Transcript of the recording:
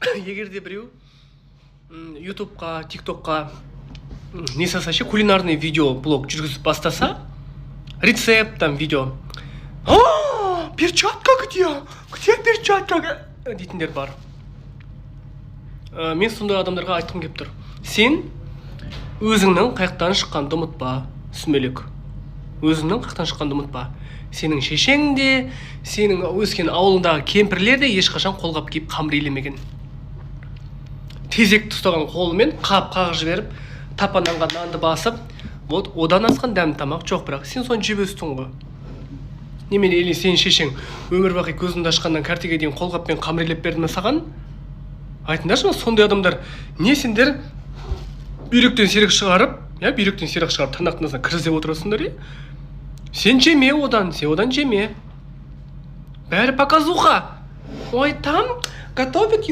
егерде біреу ютубқа, тиктокқа не салса ше, кулинарный видео блог жүргізіп бастаса, рецепт там видео, перчатка где перчатка дейтіндер бар. Мен сондай адамдарға айтқым келіп тұр. Сен өзіңнің қаяқтан шыққанды ұмытпа, сүмелек. Өзіңнің қаяқтан шыққанды ұмытпа. Сенің шешең де, сенің өскен ауылындағы кемпірлер де ешқашан қолғап киіп қамыр илемеген. Тезекті ұстаған қолымен қағып жіберіп, тапананған нанды басып, вот одан асқан дәм тамақ жоқ, бірақ сен соны жеп өстің ғой. Немене, или сен шешең өмір бақи көзіңді ашқаннан кәртеге дейін қолғаппен қамыр илеп берді ме саған? Айтыңдаршы, сондай адамдар, не сендер бүйректен серік шығарып, тамақтың астына кіргізіп отырасыңдар, сен жеме одан, сен одан жеме. Бәрі показуха. Ой, там готовят